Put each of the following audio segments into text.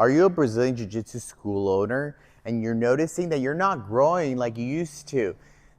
Are you a Brazilian Jiu-Jitsu school owner and you're noticing that you're not growing like you used to?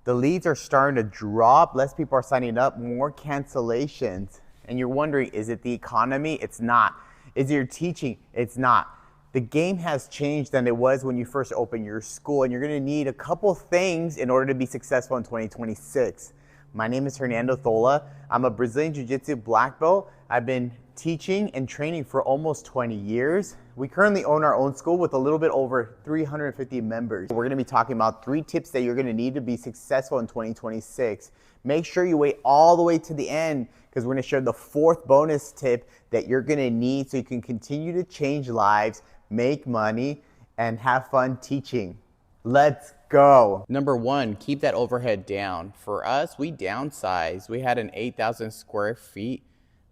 The leads are starting to drop, less people are signing up, more cancellations. And you're wondering, is it the economy? It's not. Is it your teaching? It's not. The game has changed than it was when you first opened your school, and you're gonna need a couple things in order to be successful in 2026. My name is Hernando Thola. I'm a Brazilian Jiu-Jitsu black belt. I've been teaching and training for almost 20 years. We currently own our own school with a little bit over 350 members. We're gonna be talking about 3 tips that you're gonna need to be successful in 2026. Make sure you wait all the way to the end because we're gonna share the 4th bonus tip that you're gonna need so you can continue to change lives, make money, and have fun teaching. Let's go. Number 1, keep that overhead down. For us, we downsized. We had an 8,000 square feet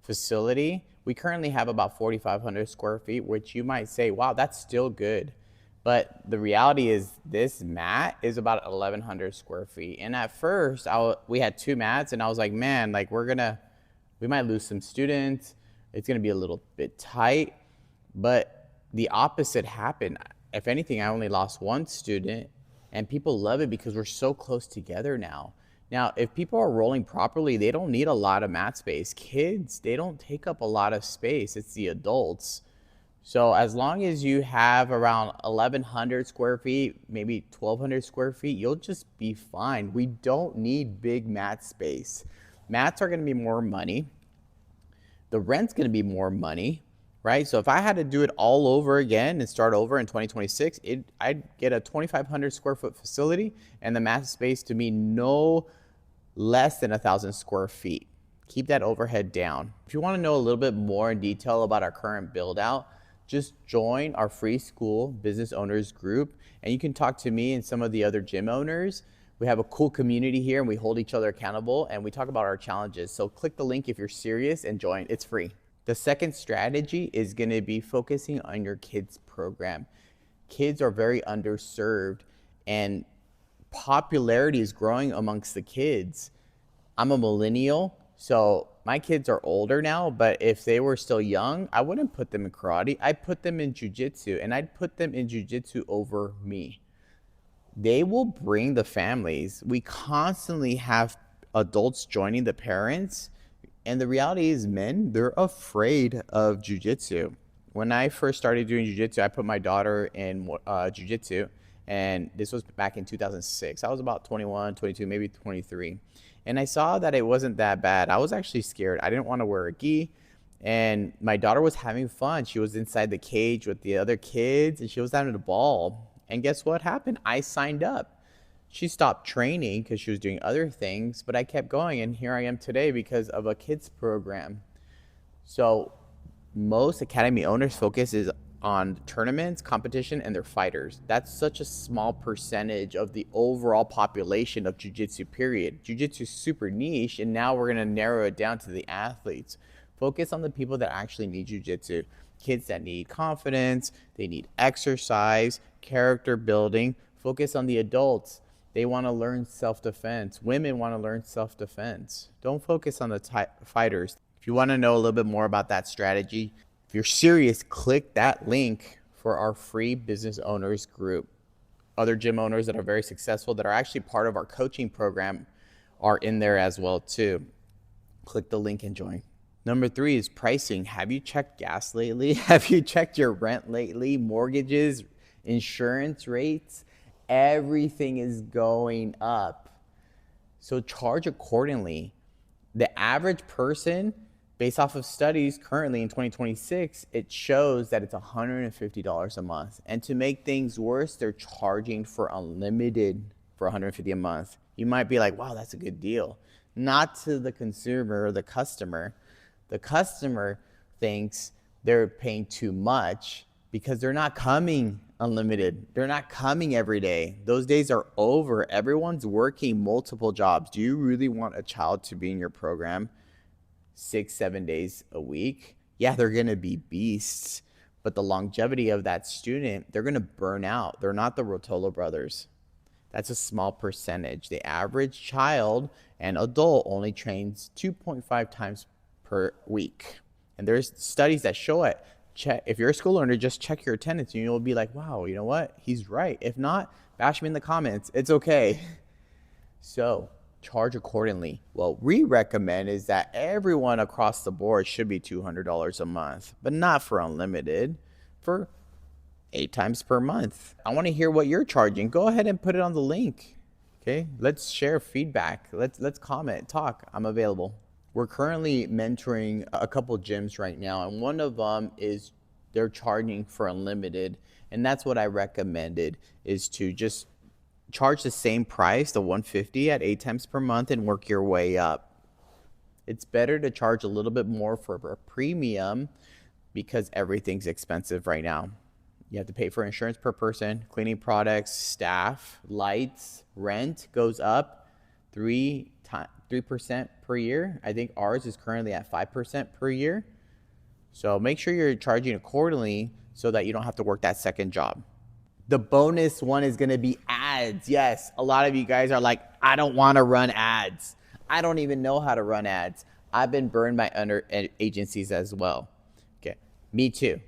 facility. We currently have about 4,500 square feet, which you might say, wow, that's still good. But the reality is this mat is about 1,100 square feet. And at first, we had 2 mats, and I was like, man, like we might lose some students. It's gonna be a little bit tight. But the opposite happened. If anything, I only lost 1 student, and people love it because we're so close together now. Now, if people are rolling properly, they don't need a lot of mat space. Kids, they don't take up a lot of space. It's the adults. So as long as you have around 1,100 square feet, maybe 1,200 square feet, you'll just be fine. We don't need big mat space. Mats are gonna be more money. The rent's gonna be more money, right? So if I had to do it all over again and start over in 2026, I'd get a 2,500 square foot facility and the mat space to be no less than 1,000 square feet. Keep that overhead down. If you want to know a little bit more in detail about our current build out, just join our free school business owners group and you can talk to me and some of the other gym owners. We have a cool community here and we hold each other accountable and we talk about our challenges. So click the link if you're serious and join. It's free. The second strategy is going to be focusing on your kids program. Kids are very underserved and popularity is growing amongst the kids. I'm a millennial, so my kids are older now, but if they were still young, I wouldn't put them in karate. I'd put them in jiu-jitsu, and I'd put them in jiu-jitsu over me. They will bring the families. We constantly have adults joining the parents, and the reality is men, they're afraid of jiu-jitsu. When I first started doing jiu-jitsu, I put my daughter in jiu-jitsu, and this was back in 2006. I was about 21, 22, maybe 23. And I saw that it wasn't that bad. I was actually scared. I didn't want to wear a gi. And my daughter was having fun. She was inside the cage with the other kids, and she was having a ball. And guess what happened? I signed up. She stopped training because she was doing other things, but I kept going. And here I am today because of a kids program. So most academy owners focus is on tournaments, competition, and their fighters. That's such a small percentage of the overall population of jiu-jitsu, period. Jiu-jitsu is super niche, and now we're gonna narrow it down to the athletes. Focus on the people that actually need jiu-jitsu. Kids that need confidence, they need exercise, character building. Focus on the adults. They wanna learn self-defense. Women wanna learn self-defense. Don't focus on the fighters. If you wanna know a little bit more about that strategy, if you're serious, click that link for our free business owners group. Other gym owners that are very successful that are actually part of our coaching program are in there as well too. Click the link and join. Number 3 is pricing. Have you checked gas lately? Have you checked your rent lately? Mortgages, insurance rates, everything is going up. So charge accordingly. The average person, based off of studies currently in 2026, it shows that it's $150 a month. And to make things worse, they're charging for unlimited for $150 a month. You might be like, wow, that's a good deal. Not to the consumer or the customer. The customer thinks they're paying too much because they're not coming unlimited. They're not coming every day. Those days are over. Everyone's working multiple jobs. Do you really want a child to be in your program 6-7 days a week? Yeah, they're gonna be beasts, but the longevity of that student, they're gonna burn out. They're not the Rotolo brothers. That's a small percentage. The average child and adult only trains 2.5 times per week. And there's studies that show it. check. If you're a school owner, just check your attendance and you'll be like, wow, you know what? He's right. If not, bash me in the comments. It's okay. So charge accordingly. What we recommend is that everyone across the board should be $200 a month, but not for unlimited, for 8 times per month. I want to hear what you're charging. Go ahead and put it on the link. Okay, let's share feedback. Let's comment, talk. I'm available. We're currently mentoring a couple gyms right now, and one of them is they're charging for unlimited, and that's what I recommended, is to just charge the same price, the 150 at 8 times per month, and work your way up. It's better to charge a little bit more for a premium because everything's expensive right now. You have to pay for insurance per person, cleaning products, staff, lights, rent goes up 3% per year. I think ours is currently at 5% per year. So make sure you're charging accordingly so that you don't have to work that second job. The bonus one is gonna be ads. Yes, a lot of you guys are like, I don't wanna run ads. I don't even know how to run ads. I've been burned by other agencies as well. Okay, me too.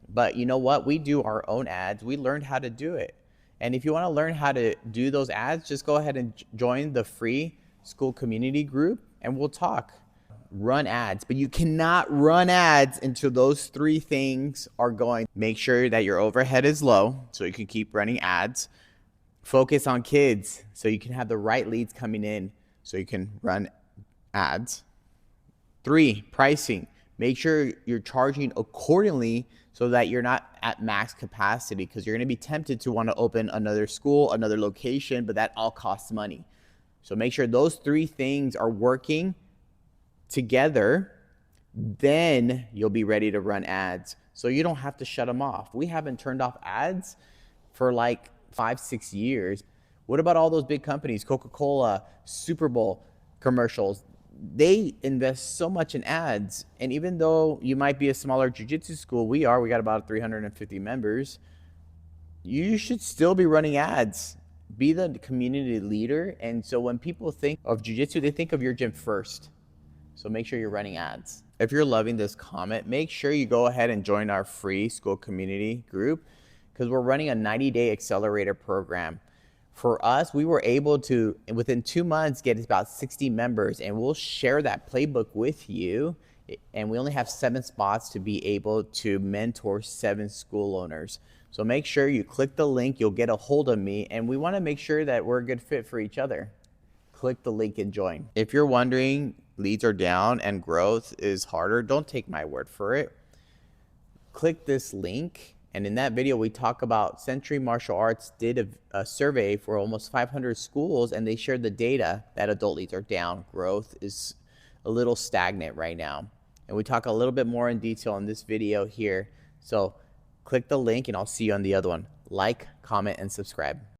But you know what? We do our own ads. We learned how to do it. And if you want to learn how to do those ads, just go ahead and join the free school community group and we'll talk. Run ads, but you cannot run ads until those 3 things are going. Make sure that your overhead is low so you can keep running ads. Focus on kids so you can have the right leads coming in so you can run ads. 3, pricing. Make sure you're charging accordingly so that you're not at max capacity, because you're going to be tempted to want to open another school, another location, but that all costs money. So make sure those 3 things are working together, then you'll be ready to run ads. So you don't have to shut them off. We haven't turned off ads for like 5-6 years. What about all those big companies, Coca-Cola, Super Bowl commercials? They invest so much in ads. And even though you might be a smaller jiu-jitsu school, we got about 350 members, you should still be running ads. Be the community leader. And so when people think of jiu-jitsu, they think of your gym first. So make sure you're running ads. If you're loving this comment, make sure you go ahead and join our free school community group, because we're running a 90-day accelerator program. For us, we were able to, within 2 months, get about 60 members, and we'll share that playbook with you. And we only have 7 spots to be able to mentor 7 school owners. So make sure you click the link, you'll get a hold of me, and we want to make sure that we're a good fit for each other. Click the link and join. If you're wondering, leads are down and growth is harder, don't take my word for it. Click this link. And in that video, we talk about Century Martial Arts did a survey for almost 500 schools, and they shared the data that adult leads are down. Growth is a little stagnant right now. And we talk a little bit more in detail in this video here. So click the link and I'll see you on the other one. Like, comment, and subscribe.